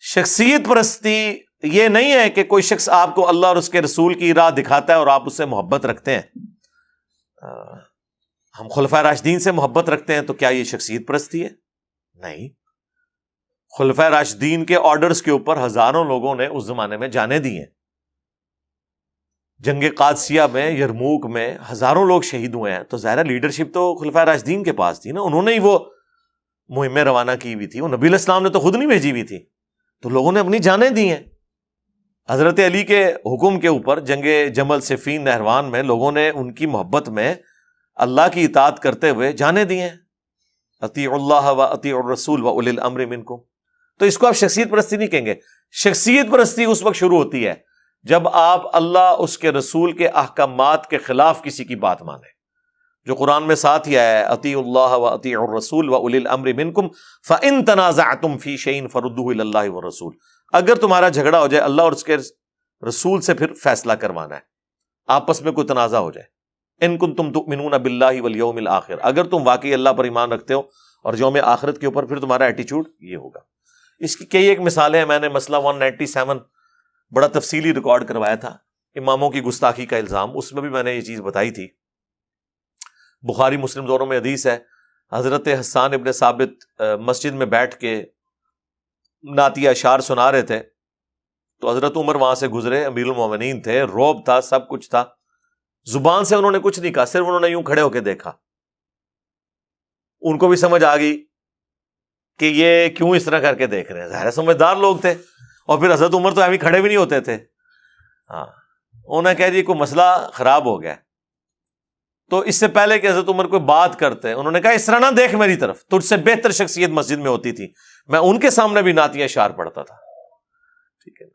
شخصیت پرستی یہ نہیں ہے کہ کوئی شخص آپ کو اللہ اور اس کے رسول کی راہ دکھاتا ہے اور آپ اس سے محبت رکھتے ہیں۔ ہم خلفائے راشدین سے محبت رکھتے ہیں تو کیا یہ شخصیت پرستی ہے؟ نہیں۔ خلفائے راشدین کے آرڈرز کے اوپر ہزاروں لوگوں نے اس زمانے میں جانیں دی ہیں۔ جنگ قادسیہ میں، یرموک میں ہزاروں لوگ شہید ہوئے ہیں، تو ظاہر لیڈرشپ تو خلفائے راشدین کے پاس تھی نا، انہوں نے ہی وہ مہمیں روانہ کی ہوئی تھی، وہ نبی علیہ السلام نے تو خود نہیں بھیجی ہوئی تھی، تو لوگوں نے اپنی جانیں دی ہیں۔ حضرت علی کے حکم کے اوپر جنگ جمل صفین نہروان میں لوگوں نے ان کی محبت میں اللہ کی اطاعت کرتے ہوئے جانیں دی ہیں، اطیعوا اللہ و اطیعوا الرسول و اولی الامر منکم۔ تو اس کو آپ شخصیت پرستی نہیں کہیں گے۔ شخصیت پرستی اس وقت شروع ہوتی ہے جب آپ اللہ اس کے رسول کے احکامات کے خلاف کسی کی بات مانیں، جو قرآن میں ساتھ ہی آیا ہے، اطیعوا اللہ و اطیعوا الرسول و اولی الامر منکم فان تنازعتم فی شیء فردوہ الی اللہ والرسول۔ اگر تمہارا جھگڑا ہو جائے اللہ اور اس کے رسول سے، پھر فیصلہ کروانا ہے، آپس میں کوئی تنازع ہو جائے، ان کنتم تؤمنون باللہ والیوم الآخر، اگر تم واقعی اللہ پر ایمان رکھتے ہو اور یوم آخرت کے اوپر، پھر تمہارا ایٹیچیوڈ یہ ہوگا۔ اس کی کئی ایک مثالیں ہیں، میں نے مسئلہ 197 بڑا تفصیلی ریکارڈ کروایا تھا، اماموں کی گستاخی کا الزام، اس میں بھی میں نے یہ چیز بتائی تھی۔ بخاری مسلم دونوں میں حدیث ہے، حضرت حسان ابن ثابت مسجد میں بیٹھ کے نعتیہ اشعار سنا رہے تھے، تو حضرت عمر وہاں سے گزرے، امیر المومنین تھے، روب تھا، سب کچھ تھا، زبان سے انہوں نے کچھ نہیں کہا، صرف انہوں نے یوں کھڑے ہو کے دیکھا۔ ان کو بھی سمجھ آ گئی کہ یہ کیوں اس طرح کر کے دیکھ رہے ہیں، ظاہر سمجھدار لوگ تھے، اور پھر حضرت عمر تو ابھی کھڑے بھی نہیں ہوتے تھے۔ ہاں، انہوں نے کہہ دی کوئی مسئلہ خراب ہو گیا، تو اس سے پہلے کہ حضرت عمر کوئی بات کرتے انہوں نے کہا اس طرح نہ دیکھ میری طرف، تجھ سے بہتر شخصیت مسجد میں ہوتی تھی، میں ان کے سامنے بھی نعتیہ اشعار پڑھتا تھا۔ ٹھیک ہے،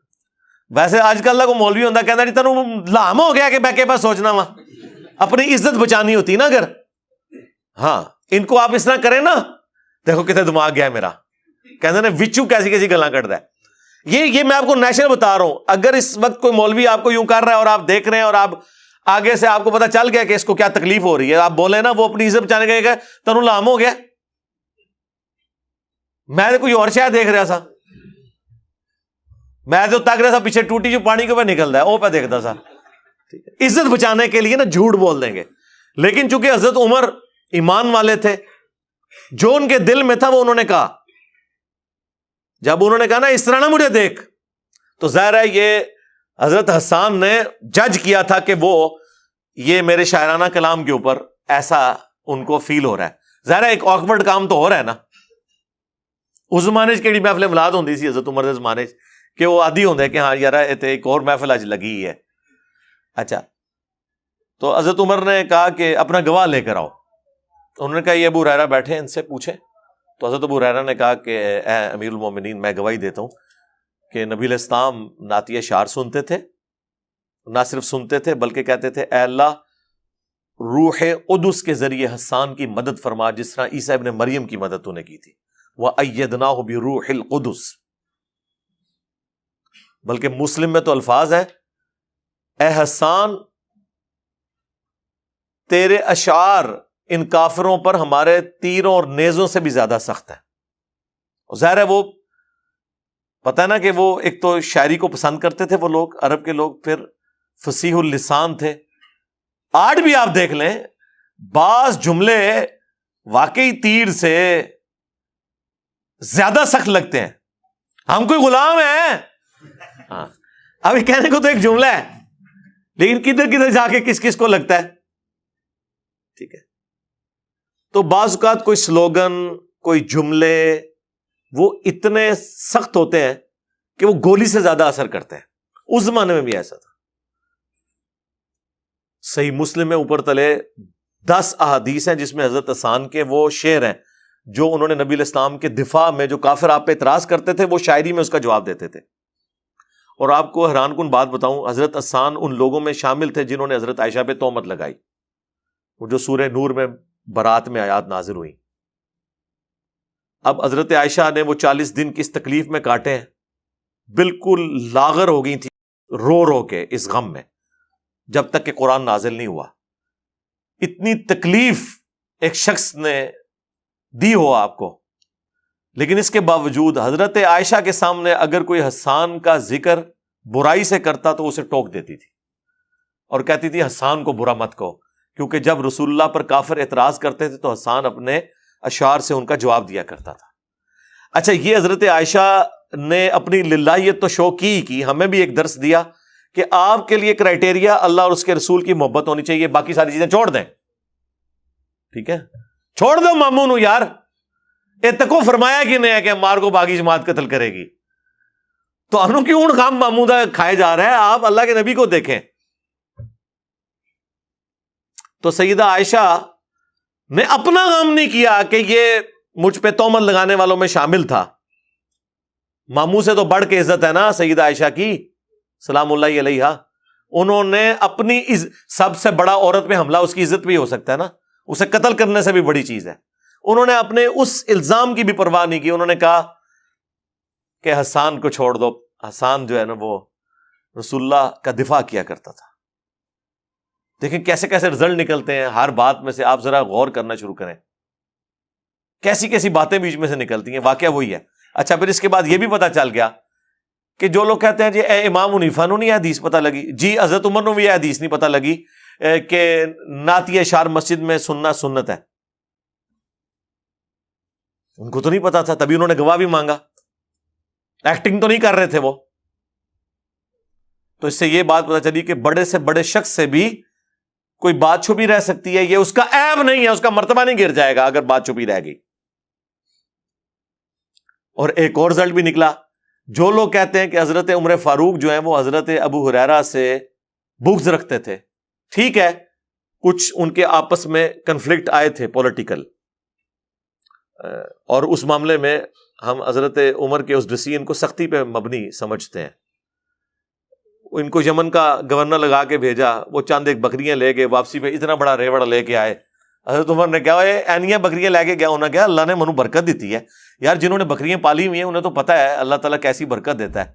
ویسے آج کل اللہ کو مولوی ہوتا کہنا جی تینوں لام ہو گیا کہ بیکے پاس سوچنا وا، اپنی عزت بچانی ہوتی نا، اگر ہاں ان کو آپ اس طرح کریں نا، دیکھو کتنے دماغ گیا میرا، کہتے ہیں وچو کیسی کیسی گلاں کرتا ہے۔ یہ میں آپ کو نیشنل بتا رہا ہوں، اگر اس وقت کوئی مولوی آپ کو یوں کر رہا ہے اور آپ دیکھ رہے ہیں اور آپ آگے سے آپ کو پتا چل گیا کہ اس کو کیا تکلیف ہو رہی ہے، آپ بولے نا وہ اپنی عزت بچانے گئے گا تنو لام ہو گیا، میں کوئی اور شاید دیکھ رہا سا، میں تو تک رہا تھا پیچھے ٹوٹی جو پانی کے اوپر نکل رہا ہے وہ پہ دیکھتا سا۔ عزت بچانے کے لیے نا جھوٹ بول دیں گے، لیکن چونکہ حضرت عمر ایمان والے تھے، جو ان کے دل میں تھا وہ انہوں نے کہا۔ جب انہوں نے کہا نا اس طرح نہ مجھے دیکھ، تو ظاہر ہے یہ حضرت حسان نے جج کیا تھا کہ وہ یہ میرے شاعرانہ کلام کے اوپر ایسا ان کو فیل ہو رہا ہے۔ ظاہر ہے ایک آکورڈ کام تو ہو رہا ہے نا، اس زمانے کیڑی محفل ملاد ہوندی سی حضرت عمر دے زمانے کہ وہ عادی ہوندے کہ ہاں یار ایک اور محفل اج لگی ہے۔ اچھا، تو حضرت عمر نے کہا کہ اپنا گواہ لے کر آؤ، انہوں نے کہا یہ ابو ہریرہ بیٹھے ان سے پوچھیں، تو حضرت ابو ہریرہ نے کہا کہ اے امیر المومنین میں گواہی دیتا ہوں کہ نبی علیہ السلام نعتیہ اشعار سنتے تھے، نہ صرف سنتے تھے بلکہ کہتے تھے اے اللہ روح قدس کے ذریعے حسان کی مدد فرما جس طرح عیسیٰ ابن مریم کی مدد تو نے کی تھی، وَأَيَّدْنَاهُ بِرُوحِ الْقُدُسِ۔ بلکہ مسلم میں تو الفاظ ہے اے حسان تیرے اشعار ان کافروں پر ہمارے تیروں اور نیزوں سے بھی زیادہ سخت ہے۔ ظاہر ہے وہ پتہ ہے نا کہ وہ ایک تو شاعری کو پسند کرتے تھے وہ لوگ، عرب کے لوگ، پھر فصیح اللسان تھے۔ آج بھی آپ دیکھ لیں بعض جملے واقعی تیر سے زیادہ سخت لگتے ہیں، ہم کوئی غلام ہیں، ہاں ابھی کہنے کو تو ایک جملہ ہے لیکن کدھر کدھر جا کے کس کس کو لگتا ہے۔ ٹھیک ہے، تو بعض اوقات کوئی سلوگن، کوئی جملے وہ اتنے سخت ہوتے ہیں کہ وہ گولی سے زیادہ اثر کرتے ہیں۔ اس زمانے میں بھی ایسا تھا۔ صحیح مسلم میں اوپر تلے 10 احادیث ہیں جس میں حضرت حسان کے وہ شعر ہیں جو انہوں نے نبی علیہ السلام کے دفاع میں، جو کافر آپ پہ اعتراض کرتے تھے وہ شاعری میں اس کا جواب دیتے تھے۔ اور آپ کو حیران کن بات بتاؤں، حضرت حسان ان لوگوں میں شامل تھے جنہوں نے حضرت عائشہ پہ تہمت لگائی، وہ جو سورہ نور میں برات میں آیات نازل ہوئی۔ اب حضرت عائشہ نے وہ 40 دن کس تکلیف میں کاٹے ہیں، بالکل لاغر ہو گئی تھی رو رو کے اس غم میں، جب تک کہ قرآن نازل نہیں ہوا۔ اتنی تکلیف ایک شخص نے دی ہو آپ کو، لیکن اس کے باوجود حضرت عائشہ کے سامنے اگر کوئی حسان کا ذکر برائی سے کرتا تو اسے ٹوک دیتی تھی اور کہتی تھی حسان کو برا مت کہو، کیونکہ جب رسول اللہ پر کافر اعتراض کرتے تھے تو حسان اپنے اشعار سے ان کا جواب دیا کرتا تھا۔ اچھا، یہ حضرت عائشہ نے اپنی للہیت تو شو کی ہمیں بھی ایک درس دیا کہ آپ کے لیے کرائٹیریا اللہ اور اس کے رسول کی محبت ہونی چاہیے، باقی ساری چیزیں چھوڑ دیں، ٹھیک ہے؟ چھوڑ دو مامون ہوں یار، تکو فرمایا کہ نہیں ہے کہ مار کو باقی جماعت قتل کرے گی، تو انو کیوں غم محمودہ کھائے جا رہے ہیں؟ آپ اللہ کے نبی کو دیکھیں۔ تو سیدہ عائشہ نے اپنا غم نہیں کیا کہ یہ مجھ پہ تہمت لگانے والوں میں شامل تھا، ماموں سے تو بڑھ کے عزت ہے نا سیدہ عائشہ کی سلام اللہ علیہا، انہوں نے اپنی سب سے بڑا عورت پہ حملہ، اس کی عزت بھی ہو سکتا ہے نا، اسے قتل کرنے سے بھی بڑی چیز ہے، انہوں نے اپنے اس الزام کی بھی پرواہ نہیں کی، انہوں نے کہا کہ حسان کو چھوڑ دو، حسان جو ہے نا وہ رسول اللہ کا دفاع کیا کرتا تھا۔ دیکھیں کیسے کیسے رزلٹ نکلتے ہیں ہر بات میں سے، آپ ذرا غور کرنا شروع کریں، کیسی کیسی باتیں بیچ میں سے نکلتی ہیں، واقعہ وہی ہے۔ اچھا، پھر اس کے بعد یہ بھی پتا چل گیا کہ جو لوگ کہتے ہیں جی اے امام حنیفہ نو نہیں حدیث پتہ لگی، جی حضرت عمر نو بھی یہ حدیث نہیں پتہ لگی کہ نعت اشعار مسجد میں سننا سنت ہے، ان کو تو نہیں پتا تھا، تبھی انہوں نے گواہ بھی مانگا، ایکٹنگ تو نہیں کر رہے تھے وہ۔ تو اس سے یہ بات پتہ چلی کہ بڑے سے بڑے شخص سے بھی کوئی بات چھپی رہ سکتی ہے، یہ اس کا عیب نہیں ہے، اس کا مرتبہ نہیں گر جائے گا اگر بات چھپی رہ گئی۔ اور ایک اور رزلٹ بھی نکلا، جو لوگ کہتے ہیں کہ حضرت عمر فاروق جو ہیں وہ حضرت ابو ہریرہ سے بغض رکھتے تھے، ٹھیک ہے، کچھ ان کے آپس میں کنفلکٹ آئے تھے پولیٹیکل، اور اس معاملے میں ہم حضرت عمر کے اس ڈیسیژن کو سختی پہ مبنی سمجھتے ہیں۔ ان کو یمن کا گورنر لگا کے بھیجا، وہ چند ایک بکریاں لے گئے، واپسی پہ اتنا بڑا ریوڑ لے کے آئے، حضرت عمر نے کہا اینیاں بکریاں لے کے گیا، انہوں نے کہا اللہ نے منو برکت دیتی ہے یار، جنہوں نے بکریاں پالی ہوئی ہیں انہیں تو پتا ہے اللہ تعالیٰ کیسی برکت دیتا ہے،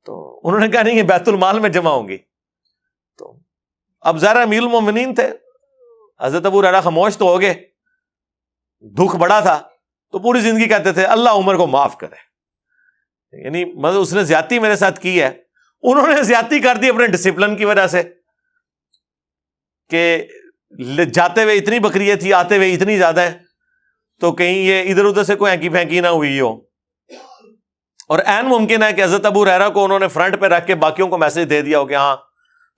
تو انہوں نے کہا نہیں یہ بیت المال میں جمع ہوں گی۔ تو اب ظاہر امیر المومنین تھے، حضرت ابو ہریرہ خاموش تو ہو گئے، دکھ بڑا تھا، تو پوری زندگی کہتے تھے اللہ عمر کو معاف کرے، یعنی مطلب اس نے زیادتی میرے ساتھ کی ہے، انہوں نے زیادتی کر دی اپنے ڈسپلن کی وجہ سے کہ جاتے ہوئے اتنی بکریاں تھی، آتے ہوئے اتنی زیادہ ہیں، تو کہیں یہ ادھر ادھر سے کوئی ہینکی پھینکی نہ ہوئی ہو۔ اور عین ممکن ہے کہ حضرت ابو ہریرہ کو انہوں نے فرنٹ پہ رکھ کے باقیوں کو میسج دے دیا ہو کہ ہاں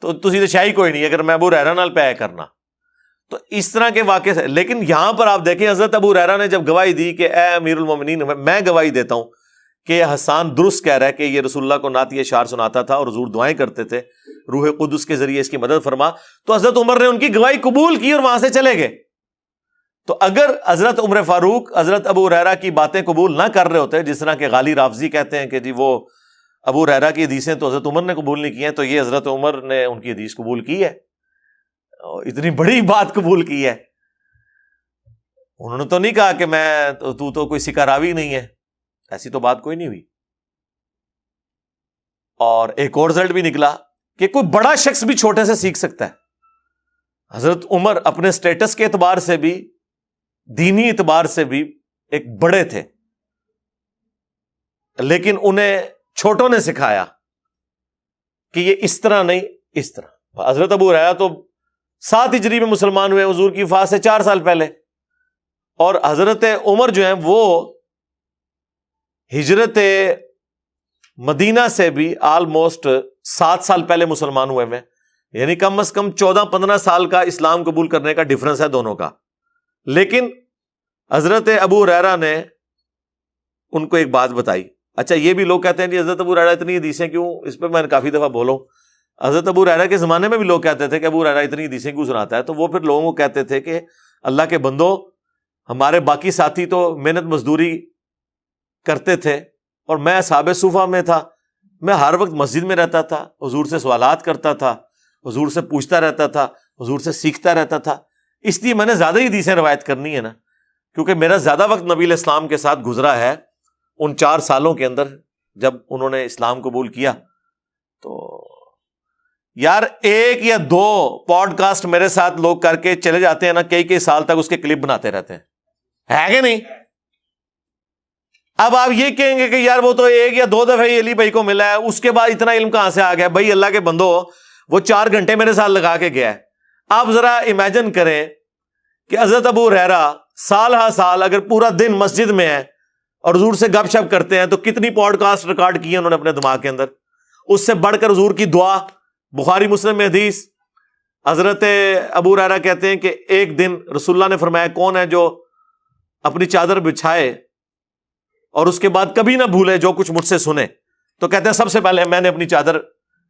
تو تسی تو شاہی کوئی نہیں اگر میں ابو ہریرہ نال پہ کرنا، تو اس طرح کے واقعے سے۔ لیکن یہاں پر آپ دیکھیں حضرت ابو ہریرہ نے جب گواہی دی کہ اے امیر المومنین میں گواہی دیتا ہوں کہ حسان درست کہہ رہا ہے کہ یہ رسول اللہ کو نعت اشعار سناتا تھا اور حضور دعائیں کرتے تھے، روح قدس کے ذریعے اس کی مدد فرما، تو حضرت عمر نے ان کی گواہی قبول کی اور وہاں سے چلے گئے۔ تو اگر حضرت عمر فاروق حضرت ابو ہریرہ کی باتیں قبول نہ کر رہے ہوتے، جس طرح کہ غالی رافضی کہتے ہیں کہ جی وہ ابو ہریرہ کی حدیثیں تو حضرت عمر نے قبول نہیں کی ہیں، تو یہ حضرت عمر نے ان کی حدیث قبول کی ہے، اور اتنی بڑی بات قبول کی ہے۔ انہوں نے تو نہیں کہا کہ میں تو کوئی سکہ راوی نہیں ہے، ایسی تو بات کوئی نہیں ہوئی۔ اور ایک اور رزلٹ بھی نکلا کہ کوئی بڑا شخص بھی چھوٹے سے سیکھ سکتا ہے۔ حضرت عمر اپنے سٹیٹس کے اعتبار سے بھی، دینی اعتبار سے بھی ایک بڑے تھے، لیکن انہیں چھوٹوں نے سکھایا کہ یہ اس طرح نہیں، اس طرح۔ حضرت ابو ہریرہ تو 7 ہجری میں مسلمان ہوئے حضور کی وفات سے 4 سال پہلے، اور حضرت عمر جو ہیں وہ ہجرت مدینہ سے بھی آلموسٹ 7 سال پہلے مسلمان ہوئے میں، یعنی کم از کم 14-15 سال کا اسلام قبول کرنے کا ڈفرنس ہے دونوں کا۔ لیکن حضرت ابو ہریرہ نے ان کو ایک بات بتائی۔ اچھا، یہ بھی لوگ کہتے ہیں کہ حضرت ابو ہریرہ اتنی حدیثیں کیوں، اس پہ میں نے کافی دفعہ بولوں، حضرت ابو ہریرہ کے زمانے میں بھی لوگ کہتے تھے کہ ابو ہریرہ اتنی حدیثیں کیوں سناتا ہے، تو وہ پھر لوگوں کو کہتے تھے کہ اللہ کے بندو، ہمارے باقی ساتھی تو محنت مزدوری کرتے تھے اور میں اصحاب صفہ میں تھا، میں ہر وقت مسجد میں رہتا تھا، حضور سے سوالات کرتا تھا، حضور سے پوچھتا رہتا تھا، حضور سے سیکھتا رہتا تھا، اس لیے میں نے زیادہ ہی حدیثیں روایت کرنی ہے نا، کیونکہ میرا زیادہ وقت نبی علیہ السلام کے ساتھ گزرا ہے ان 4 سالوں کے اندر جب انہوں نے اسلام قبول کیا۔ تو یار 1 یا 2 پوڈ کاسٹ میرے ساتھ لوگ کر کے چلے جاتے ہیں نا، کئی سال تک اس کے کلپ بناتے رہتے ہیں، ہے کہ نہیں؟ اب آپ یہ کہیں گے کہ یار وہ تو 1 یا 2 دفعہ علی بھائی کو ملا ہے، اس کے بعد اتنا علم کہاں سے آ گیا؟ بھائی اللہ کے بندو، وہ 4 گھنٹے میرے ساتھ لگا کے گیا ہے۔ آپ ذرا امیجن کریں کہ حضرت ابو ہریرہ سال ہا سال اگر پورا دن مسجد میں ہے اور حضور سے گپ شپ کرتے ہیں تو کتنی پوڈ کاسٹ ریکارڈ کی انہوں نے اپنے دماغ کے اندر۔ اس سے بڑھ کر حضور کی دعا، بخاری مسلم میں حدیث، حضرت ابو ہریرہ کہتے ہیں کہ ایک دن رسول اللہ نے فرمایا کون ہے جو اپنی چادر بچھائے اور اس کے بعد کبھی نہ بھولے جو کچھ مجھ سے سنے؟ تو کہتے ہیں سب سے پہلے میں نے اپنی چادر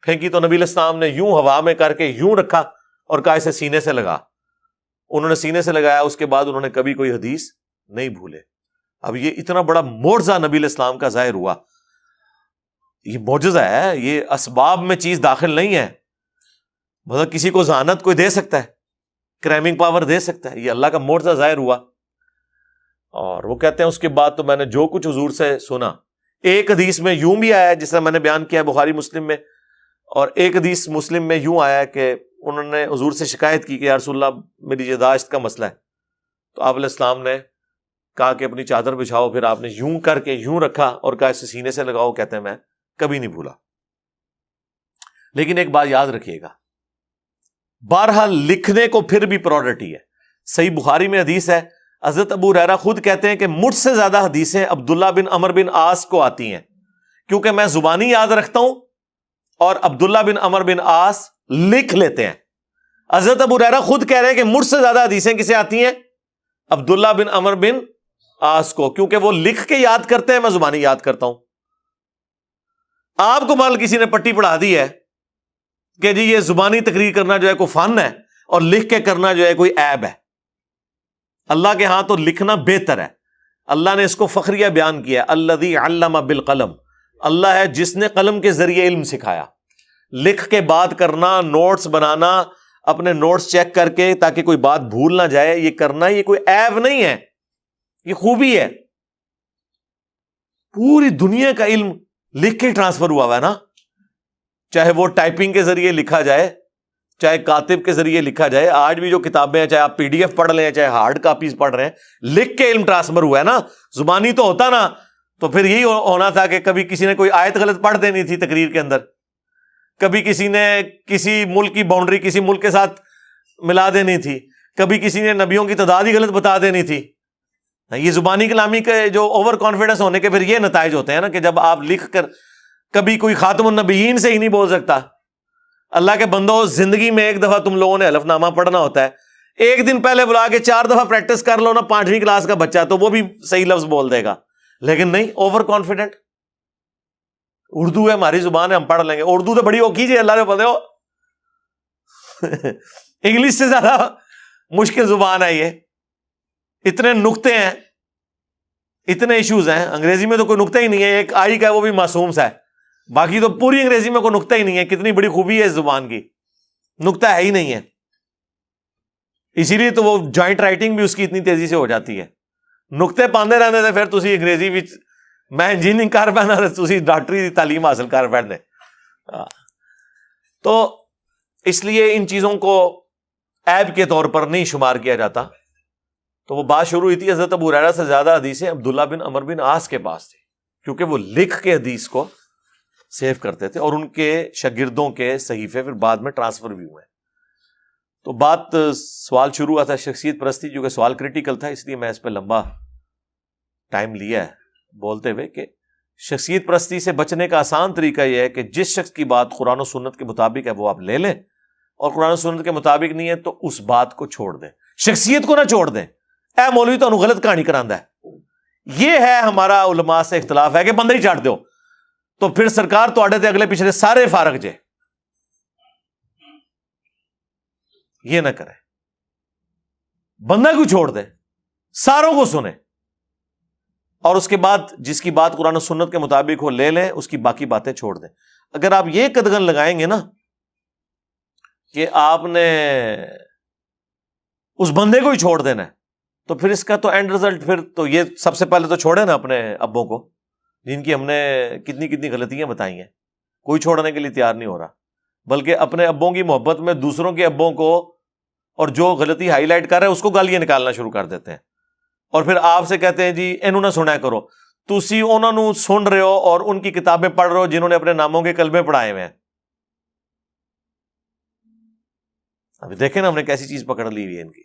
پھینکی تو نبی علیہ السلام نے یوں ہوا میں کر کے یوں رکھا اور کہا اسے سینے سے لگا۔ انہوں نے سینے سے لگایا، اس کے بعد انہوں نے کبھی کوئی حدیث نہیں بھولے۔ اب یہ اتنا بڑا معجزہ نبی علیہ السلام کا ظاہر ہوا، یہ معجزہ ہے، یہ اسباب میں چیز داخل نہیں ہے۔ مطلب کسی کو ذہانت کوئی دے سکتا ہے، کرائمنگ پاور دے سکتا ہے، یہ اللہ کا معجزہ ظاہر ہوا۔ اور وہ کہتے ہیں اس کے بعد تو میں نے جو کچھ حضور سے سنا، ایک حدیث میں یوں بھی آیا ہے جس طرح میں نے بیان کیا بخاری مسلم میں، اور ایک حدیث مسلم میں یوں آیا کہ انہوں نے حضور سے شکایت کی کہ یا رسول اللہ میری یاداشت کا مسئلہ ہے، تو آپ علیہ السلام نے کہا کہ اپنی چادر بچھاؤ، پھر آپ نے یوں کر کے یوں رکھا اور کہا اسے سینے سے لگاؤ۔ کہتے ہیں میں کبھی نہیں بھولا۔ لیکن ایک بات یاد رکھیے گا، بہرحال لکھنے کو پھر بھی پرائورٹی ہے۔ صحیح بخاری میں حدیث ہے، حضرت ابو ہریرہ خود کہتے ہیں کہ مجھ سے زیادہ حدیثیں عبداللہ بن عمر بن عاص کو آتی ہیں، کیونکہ میں زبانی یاد رکھتا ہوں اور عبداللہ بن عمر بن عاص لکھ لیتے ہیں۔ حضرت ابو ہریرہ خود کہہ رہے ہیں کہ مجھ سے زیادہ حدیثیں کسے آتی ہیں؟ عبداللہ بن عمر بن عاص کو، کیونکہ وہ لکھ کے یاد کرتے ہیں، میں زبانی یاد کرتا ہوں۔ آپ کو مال کسی نے پٹی پڑھا دی ہے کہ جی یہ زبانی تقریر کرنا جو ہے کوئی فن ہے اور لکھ کے کرنا جو ہے کوئی عیب ہے۔ اللہ کے ہاں تو لکھنا بہتر ہے۔ اللہ نے اس کو فخریہ بیان کیا، الذی علم بالقلم، اللہ ہے جس نے قلم کے ذریعے علم سکھایا۔ لکھ کے بات کرنا، نوٹس بنانا، اپنے نوٹس چیک کر کے تاکہ کوئی بات بھول نہ جائے، یہ کرنا یہ کوئی عیب نہیں ہے، یہ خوبی ہے۔ پوری دنیا کا علم لکھ کے ٹرانسفر ہوا ہے نا، چاہے وہ ٹائپنگ کے ذریعے لکھا جائے، چاہے کاتب کے ذریعے لکھا جائے۔ آج بھی جو کتابیں ہیں، چاہے آپ PDF پڑھ لیں چاہے ہارڈ کاپیز پڑھ رہے ہیں، لکھ کے علم ٹرانسفر ہوا ہے نا۔ زبانی تو ہوتا نا تو پھر یہی ہونا تھا کہ کبھی کسی نے کوئی آیت غلط پڑھ دینی تھی تقریر کے اندر، کبھی کسی نے کسی ملک کی باؤنڈری کسی ملک کے ساتھ ملا دینی تھی، کبھی کسی نے نبیوں کی تعداد ہی غلط بتا دینی تھی۔ یہ زبانی کلامی کے جو اوور کانفیڈنس ہونے کے پھر یہ نتائج ہوتے ہیں نا کہ جب آپ لکھ کر کبھی کوئی خاتم النبیین سے ہی نہیں بول سکتا۔ اللہ کے بندو، زندگی میں ایک دفعہ تم لوگوں نے حلف نامہ پڑھنا ہوتا ہے، ایک دن پہلے بلا کے 4 دفعہ پریکٹس کر لو نا، 5ویں کلاس کا بچہ تو وہ بھی صحیح لفظ بول دے گا، لیکن نہیں، اوور کانفیڈنٹ۔ اردو ہے ہماری زبان ہے، ہم پڑھ لیں گے، اردو تو بڑی ہو کیجیے، اللہ نے بندے ہو انگلش سے زیادہ مشکل زبان ہے یہ، اتنے نقطے ہیں، اتنے ایشوز ہیں۔ انگریزی میں تو کوئی نقطہ ہی نہیں ہے، ایک آئی کا ہے وہ بھی معصوم سا ہے، باقی تو پوری انگریزی میں کوئی نقطہ ہی نہیں ہے۔ کتنی بڑی خوبی ہے اس زبان کی، نقطہ ہے ہی نہیں ہے، اسی لیے تو وہ جوائنٹ رائٹنگ بھی اس کی اتنی تیزی سے ہو جاتی ہے۔ نقطے پاندے رہتے تھے پھر تسی انگریزی بھی، میں انجینئرنگ کر پہنا تسی ڈاکٹری دی تعلیم حاصل کر پڑھنے۔ تو اس لیے ان چیزوں کو عیب کے طور پر نہیں شمار کیا جاتا۔ تو وہ بات شروع ہوئی تھی حضرت ابو ہریرہ سے زیادہ حدیثیں عبداللہ بن عمر بن عاص کے پاس تھی، کیونکہ وہ لکھ کے حدیث کو سیو کرتے تھے اور ان کے شاگردوں کے صحیفے پھر بعد میں ٹرانسفر بھی ہوئے۔ تو بات سوال شروع ہوا تھا شخصیت پرستی، جو کہ سوال کریٹیکل تھا، اس لیے میں اس پہ لمبا ٹائم لیا ہے بولتے ہوئے کہ شخصیت پرستی سے بچنے کا آسان طریقہ یہ ہے کہ جس شخص کی بات قرآن و سنت کے مطابق ہے وہ آپ لے لیں، اور قرآن و سنت کے مطابق نہیں ہے تو اس بات کو چھوڑ دیں، شخصیت کو نہ چھوڑ دیں۔ اے مولوی تو غلط کہانی کراندا ہے، یہ ہے ہمارا علماء سے اختلاف ہے کہ بندہ ہی چاٹ دو، تو پھر سرکار تو آڑے تھے اگلے پچھلے سارے فارغ جے، یہ نہ کرے، بندہ کو چھوڑ دے، ساروں کو سنیں، اور اس کے بعد جس کی بات قرآن و سنت کے مطابق ہو لے لیں، اس کی باقی باتیں چھوڑ دیں۔ اگر آپ یہ قدغن لگائیں گے نا کہ آپ نے اس بندے کو ہی چھوڑ دینا ہے، تو پھر اس کا تو اینڈ رزلٹ، پھر تو یہ سب سے پہلے تو چھوڑے نا اپنے ابوں کو، جن کی ہم نے کتنی غلطیاں بتائی ہیں، کوئی چھوڑنے کے لیے تیار نہیں ہو رہا، بلکہ اپنے ابوں کی محبت میں دوسروں کے ابوں کو اور جو غلطی ہائی لائٹ کر رہے ہیں اس کو گالیاں نکالنا شروع کر دیتے ہیں، اور پھر آپ سے کہتے ہیں جی اینوں نہ سنا کرو۔ تسی انہوں نے سن رہے ہو اور ان کی کتابیں پڑھ رہے ہو جنہوں نے اپنے ناموں کے کلمے پڑھائے ہوئے ہیں. ابھی دیکھیں نا ہم نے کیسی چیز پکڑ لی ہوئی ہے ان کی.